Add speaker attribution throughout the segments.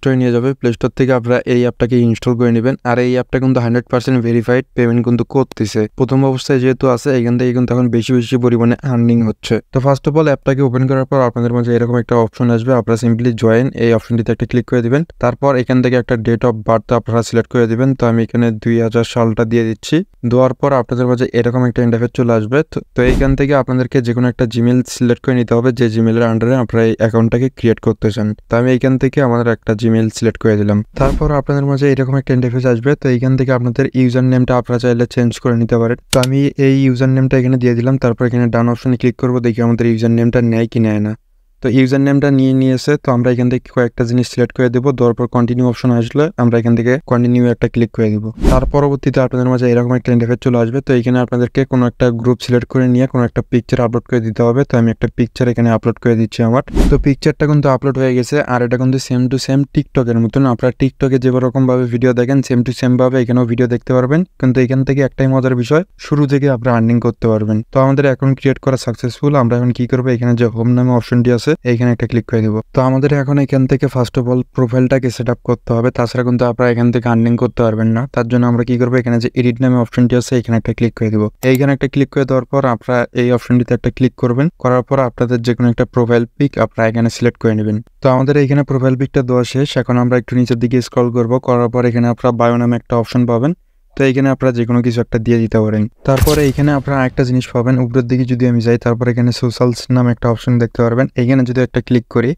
Speaker 1: স্টোরে নিয়ে যাবে। প্লে স্টোর থেকে আপনারা এই অ্যাপটাকে ইনস্টল করে নেবেন। আর এই অ্যাপটা কিন্তু 100% ভেরিফাইড পেমেন্ট কিন্তু করতেছে। প্রথম অবস্থায় যেহেতু আছে এখান থেকে কিন্তু এখন বেশি পরিমাণে আর্নিং হচ্ছে। তো ফার্স্ট অফ অল অ্যাপটাকে ওপেন করার পর আপনাদের মাঝে এরকম একটা অপশন আসবে, আপনারা সিম্পলি জয়েন এই অপশনটিতে একটা ক্লিক করে দিবেন। তারপর এখান থেকে একটা ডেট অফ বার্থ আপনারা সিলেক্ট করে দিবেন। তো আমি এখানে 2000 সালটা দিয়ে দিচ্ছি। দেওয়ার পর আপনাদের মাঝে এরকম একটা ইন্টারফেস চলে আসবে। তো এইখান থেকে আপনাদেরকে যে কোনো একটা জিমেল সিলেক্ট করে নিতে হবে, যে জিমেলের আন্ডারে আপনারা এই অ্যাকাউন্টটাকে ক্রিয়েট করতে চান। তো আমি এইখান থেকে আমাদের একটা জিমেল সিলেক্ট করে দিলাম। তারপর আপনাদের মাঝে এরকম একটা ইন্টারফেস আসবে। তো এইখান থেকে আপনাদের ইউজার নেমটা আপনারা চাইলে চেঞ্জ করে নিতে পারেন। তো আমি এই ইউজার নেমটা এখানে দিয়ে দিলাম। তারপর এখানে ডান অপশনে ক্লিক করবো, দেখি আমাদের ইউজার নেমটা নেয় কি নেয় না। তো ইউজার নেমটা নিয়েছে। তো আমরা এখান থেকে কয়েকটা জিনিস সিলেক্ট করে দেবো। দেওয়ার পর কন্টিনিউ অপশন আসলে আমরা এখান থেকে কন্টিনিউ একটা ক্লিক করে দিব। তার পরবর্তীতে আপনাদের মাঝে এরকম একটা ইন্টারফেস চলে আসবে। তো এখানে আপনাদেরকে কোনো একটা গ্রুপ সিলেক্ট করে নিয়ে কোনো একটা পিকচার আপলোড করে দিতে হবে। তো আমি একটা পিকচার এখানে আপলোড করে দিচ্ছি আমার। তো পিকচারটা কিন্তু আপলোড হয়ে গেছে। আর এটা কিন্তু সেম টু সেম টিকটকের মতন। আপনারা টিকটকে যে রকম ভাবে ভিডিও দেখেন সেম টু সেম ভাবে এখানেও ভিডিও দেখতে পারবেন। কিন্তু এখান থেকে একটাই মজার বিষয়, শুরু থেকে আপনারা আর্নিং করতে পারবেন। তো আমাদের অ্যাকাউন্ট ক্রিয়েট করা সাকসেসফুল। আমরা এখন কি করবো, এখানে যে হোম নামে অপশনটি আছে এইখানে একটা ক্লিক করে দিব। তো আমাদের এখন এখান থেকে ফার্স্ট অফ অল প্রোফাইলটাকে সেট আপ করতে হবে, তাছাড়া কিন্তু আপনারা এখান থেকে আর্নিং করতে পারবেন না। তার জন্য আমরা কি করবো, এখানে যে এডিট নামে অপশনটি আছে এখানে একটা ক্লিক করে দিব। এইখানে একটা ক্লিক করে দেওয়ার পর আপনারা এই অপশনটিতে একটা ক্লিক করবেন। করার পর আপনাদের যে কোনো একটা প্রোফাইল পিক আপনারা এখানে সিলেক্ট করে নেবেন। তো আমাদের এখানে প্রোফাইল পিকটা দেওয়া শেষ। এখন আমরা একটু নিচের দিকে স্ক্রল করবো। করার পর এখানে আপনারা বায়ো নামে একটা অপশন পাবেন। তো এইখানে আপনারা যে কোনো কিছু একটা দিয়ে দিতে পারেন। তারপরে এইখানে আপনারা একটা জিনিস পাবেন, উপরের দিকে যদি আমি যাই, তারপর এখানে সোশ্যালস নামে একটা অপশন দেখতে পারবেন। এইখানে যদি একটা ক্লিক করি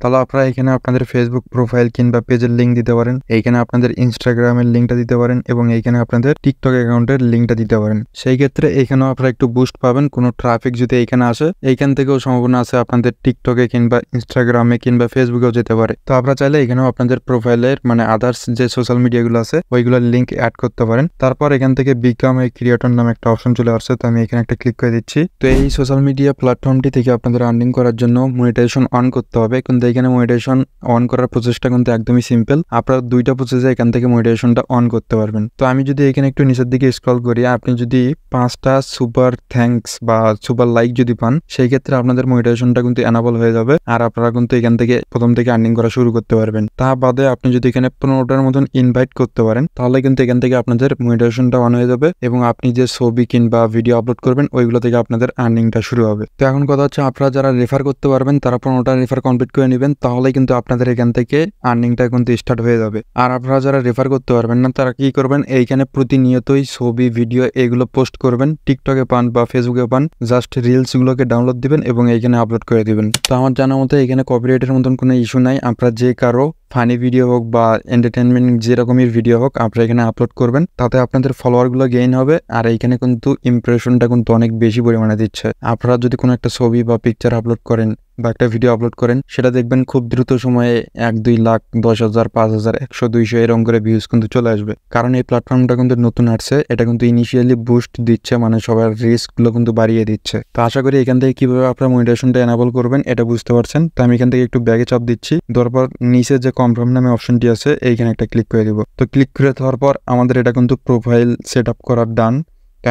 Speaker 1: তাহলে আপনারা এখানে আপনাদের ফেসবুক প্রোফাইল কিংবা পেজের লিঙ্ক দিতে পারেন, এইখানে আপনাদের ইনস্টাগ্রামের লিঙ্কটা দিতে পারেন এবং এইখানে আপনাদের টিকটক অ্যাকাউন্টের লিঙ্কটা দিতে পারেন। সেই ক্ষেত্রে এখানেও আপনারা একটু বুস্ট পাবেন। কোনো ট্রাফিক যদি এইখানে আসে এইখান থেকেও সম্ভাবনা আছে আপনাদের টিকটকে কিংবা ইনস্টাগ্রামে কিংবা ফেসবুকেও যেতে পারে। তো আপনারা চাইলে এখানেও আপনাদের প্রোফাইলের মানে আদার্স যে সোশ্যাল মিডিয়াগুলো আছে ওইগুলোর লিঙ্ক অ্যাড করতে পারেন। তারপর এখান থেকে বিকাম এ ক্রিয়েটর নামে একটা অপশন চলে আসছে। তো আমি এখানে একটা ক্লিক করে দিচ্ছি। তো এই সোশ্যাল মিডিয়া প্ল্যাটফর্মটি থেকে আপনাদের আর্নিং করার জন্য মনিটাইজেশন অন করতে হবে। কিন্তু এখানে মনিটাইজেশন অন করার প্রসেসটা কিন্তু একদমই সিম্পল। আপনারা দুইটা প্রসেসে এখান থেকে মনিটাইজেশনটা অন করতে পারবেন। তো আমি যদি এখানে একটু নিচের দিকে স্ক্রল করি, আপনি যদি 5টা সুপার থ্যাঙ্কস বা সুপার লাইক যদি পান সেই ক্ষেত্রে আপনাদের মনিটাইজেশনটা কিন্তু এনাবল হয়ে যাবে। আর আপনারা কিন্তু এখান থেকে প্রথম থেকে আর্নিং করা শুরু করতে পারবেন। তা বাদে আপনি যদি এখানে 15টার মতন ইনভাইট করতে পারেন তাহলে কিন্তু এখান থেকে আপনাদের মনিটাইজেশনটা অন হয়ে যাবে এবং আপনি যে ছবি কিংবা ভিডিও আপলোড করবেন ওইগুলো থেকে আপনাদের আর্নিংটা শুরু হবে। তো এখন কথা হচ্ছে, আপনারা যারা রেফার করতে পারবেন তারা 15টা রেফার কমপ্লিট করে নেবেন, তাহলে কিন্তু আপনাদের এখান থেকে আর্নিংটা কিন্তু স্টার্ট হয়ে যাবে। আর আপনারা যারা রেফার করতে পারবেন না তারা কি করবেন, এইখানে প্রতিনিয়তই ছবি ভিডিও এগুলো পোস্ট করবেন। টিকটকে পান বা ফেসবুকে পান, জাস্ট রিলস গুলোকে ডাউনলোড দিবেন এবং এইখানে আপলোড করে দিবেন। তো আমার জানা মতে এখানে কপিরাইটের মতন কোনো ইস্যু নাই। আপনারা যে কারো ফানি ভিডিও হোক বা এন্টারটেনমেন্ট যেরকমের ভিডিও হোক আপনারা এখানে আপলোড করবেন, তাতে আপনাদের ফলোয়ারগুলো গেইন হবে। আর এইখানে কিন্তু ইমপ্রেশনটা কিন্তু অনেক বেশি পরিমাণে দিচ্ছে। আপনারা যদি কোনো একটা ছবি বা পিকচার আপলোড করেন বা একটা ভিডিও আপলোড করেন সেটা দেখবেন খুব দ্রুত সময়ে 1-2 লাখ 10,000 5,000 100 200 এরকম করে ভিউজ কিন্তু চলে আসবে। কারণ এই প্ল্যাটফর্মটা কিন্তু নতুন আসছে, এটা কিন্তু ইনিশিয়ালি বুস্ট দিচ্ছে, মানে সবার রিস্কগুলো কিন্তু বাড়িয়ে দিচ্ছে। তো আশা করি এখান থেকে কিভাবে আপনারা মনিটাইজেশনটা এনাবল করবেন এটা বুঝতে পারছেন। তো আমি এখান থেকে একটু ব্যাগে চাপ দিচ্ছি, তারপর নিচে যে কনফার্ম নামে অপশনটি আছে এইখানে একটা ক্লিক করে দিব। তো ক্লিক করে দেওয়ার পর আমাদের এটা কিন্তু প্রোফাইল সেট আপ করার ডান।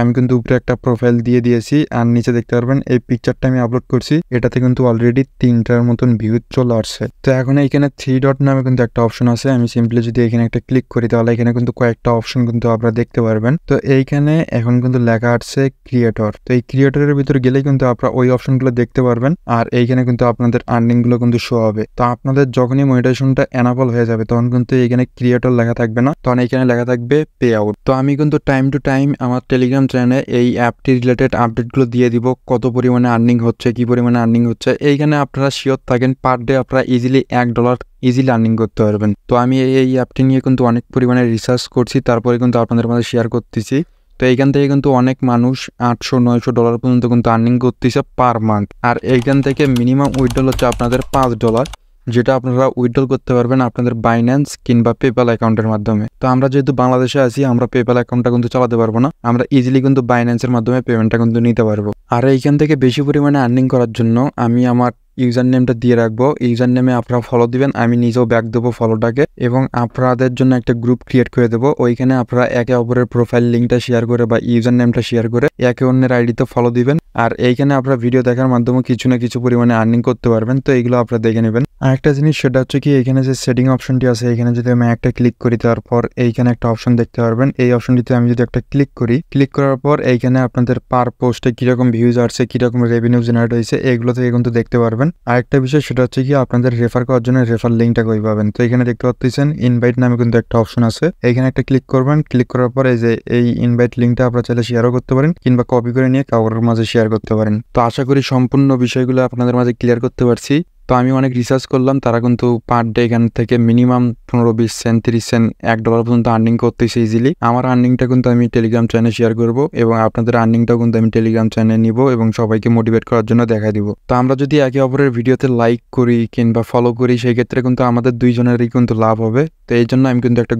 Speaker 1: আমি কিন্তু উপরে একটা প্রোফাইল দিয়ে দিয়েছি আর নিচে দেখতে পারবেন এই পিকচারটা আমি আপলোড করছি, এটাতে কিন্তু অলরেডি 3টার মতন ভিউ চলে আসছে। তো এখন এইখানে 3 ডট নামে কিন্তু একটা অপশন আছে, আমি সিম্পলি যদি এখানে একটা ক্লিক করি তাহলে এখানে কিন্তু কয়েকটা অপশন কিন্তু আপনারা দেখতে পারবেন। তো এইখানে এখন কিন্তু লেখা আছে ক্রিয়েটর। তো এই ক্রিয়েটরের ভিতরে গেলে কিন্তু আপনারা ওই অপশনগুলো দেখতে পারবেন আর এইখানে কিন্তু আপনাদের আর্নিং গুলো কিন্তু শো হবে। তো আপনাদের যখনই মনিটাইজেশনটা এনাবল হয়ে যাবে তখন কিন্তু এখানে ক্রিয়েটর লেখা থাকবে না, তখন এখানে লেখা থাকবে পে আউট। তো আমি কিন্তু টাইম টু টাইম আমার টেলিগ্রাম চ্যানেলে এই অ্যাপটি রিলেটেড আপডেটগুলো দিয়ে দিব, কত পরিমাণে আর্নিং হচ্ছে, কি পরিমাণে আর্নিং হচ্ছে। এইখানে আপনারা শিওর থাকেন পার ডে আপনারা ইজিলি $1 ইজিলি আর্নিং করতে পারবেন। তো আমি এই অ্যাপটি নিয়ে কিন্তু অনেক পরিমাণে রিসার্চ করছি, তারপরে কিন্তু আপনাদের মাঝে শেয়ার করতেছি। তো এইখান থেকে কিন্তু অনেক মানুষ $800-900 পর্যন্ত কিন্তু আর্নিং করতেছে পার মান্থ। আর এইখান থেকে মিনিমাম উইথড্রল হচ্ছে আপনাদের $5, যেটা আপনারা উইথড্রল করতে পারবেন আপনাদের বাইন্যান্স কিংবা পেপ্যাল অ্যাকাউন্টের মাধ্যমে। তো আমরা যেহেতু বাংলাদেশে আছি আমরা পেপ্যাল অ্যাকাউন্টটা কিন্তু চালাতে পারবো না, আমরা ইজিলি কিন্তু বাইন্যান্সের মাধ্যমে পেমেন্টটা কিন্তু নিতে পারবো। আর এইখান থেকে বেশি পরিমাণে আর্নিং করার জন্য আমি আমার ইউজার নেমটা দিয়ে রাখবো। ইউজার নেমে আপনারা ফলো দিবেন, আমি নিজেও ব্যাক দেবো ফলোটাকে, এবং আপনাদের জন্য একটা গ্রুপ ক্রিয়েট করে দেবো। ওইখানে আপনারা একে অপরের প্রোফাইল লিঙ্কটা শেয়ার করে বা ইউজার নেমটা শেয়ার করে একে অন্যের আইডিতে ফলো দিবেন। আর এইখানে আপনারা ভিডিও দেখার মাধ্যমে কিছু না কিছু পরিমাণে আর্নিং করতে পারবেন। তো এইগুলো আপনারা দেখে নেবেন। আর একটা জিনিস সেটা হচ্ছে কি, এখানে যে সেটিং অপশনটি আছে, এখানে যদি আমি একটা ক্লিক করি, তারপর এইখানে একটা অপশন দেখতে পারবেন। এই অপশনটিতে আমি যদি একটা ক্লিক করি, ক্লিক করার পর এইখানে আপনাদের পার পোস্টে কিরকম ভিউজ আসছে, কিরকম রেভিনিউ জেনারেট হয়েছে, এগুলো থেকে কিন্তু দেখতে পারবেন। আরেকটা বিষয় সেটা হচ্ছে কি, আপনাদের রেফার করার জন্য রেফার লিঙ্কটা কই পাবেন। তো এখানে দেখতে পাচ্ছেন ইনভাইট নামে কিন্তু একটা অপশন আছে, এখানে একটা ক্লিক করবেন। ক্লিক করার পর এই যে এই ইনভাইট লিঙ্কটা আপনারা চাইলে শেয়ারও করতে পারেন, কিংবা কপি করে নিয়ে কাউর মাঝে শেয়ার করতে পারেন। তো আশা করি সম্পূর্ণ বিষয়গুলো আপনাদের মাঝে ক্লিয়ার করতে পারছি। তো আমি অনেক রিসার্চ করলাম, তারা কিন্তু পার ডে এখান থেকে মিনিমাম 15-20 সেন্ট, 30 সেন্ট, $1 পর্যন্ত আর্নিং করতেছে ইজিলি। আমার আর্নিংটা কিন্তু আমি টেলিগ্রাম চ্যানেলে শেয়ার করব, এবং আপনাদের আর্নিংটাও কিন্তু আমি টেলিগ্রাম চ্যানেলে নিব এবং সবাইকে মোটিভেট করার জন্য দেখাই দিব। তো আমরা যদি একে অপরের ভিডিওতে লাইক করি কিংবা ফলো করি, সেই ক্ষেত্রে কিন্তু আমাদের দুইজনেরই কিন্তু লাভ হবে। তো এই জন্য আমি কিন্তু একটা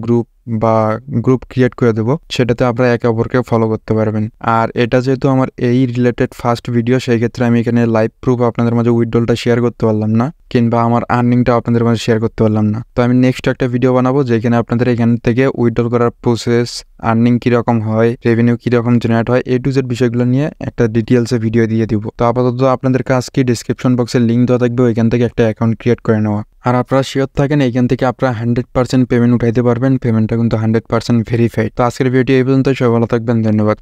Speaker 1: গ্রুপ ক্রিয়েট করে দেবো, সেটাতে আপনারা একে অপরকে ফলো করতে পারবেন। আর এটা যেহেতু আমার এই রিলেটেড ফার্স্ট ভিডিও, সেই ক্ষেত্রে আমি এখানে লাইভ প্রুফ আপনাদের মাঝে উইথড্রলটা শেয়ার করতে পারলাম না, কিংবা আমার আর্নিংটা আপনাদের মাঝে শেয়ার করতে পারলাম না। তো আমি নেক্সট একটা ভিডিও বানাবো, যেখানে আপনাদের এখান থেকে উইথড্রল করার প্রসেস, আর্নিং কিরকম হয়, রেভিনিউ কিরকম জেনারেট হয়, A to Z বিষয়গুলো নিয়ে একটা ডিটেলসে ভিডিও দিয়ে দিব। তো আপাতত আপনাদের কাজ কি, ডিসক্রিপশন বক্সে লিঙ্ক দেওয়া থাকবে, ওইখান থেকে একটা অ্যাকাউন্ট ক্রিয়েট করে নেওয়া। আর আপনারা শিওর থাকেন এইখান থেকে আপনারা 100% পেমেন্ট উঠাইতে পারবেন। পেমেন্টটা কিন্তু 100% ভেরিফাইড। তো আজকের ভিডিও এই পর্যন্ত, সবাই ভালো থাকবেন, ধন্যবাদ।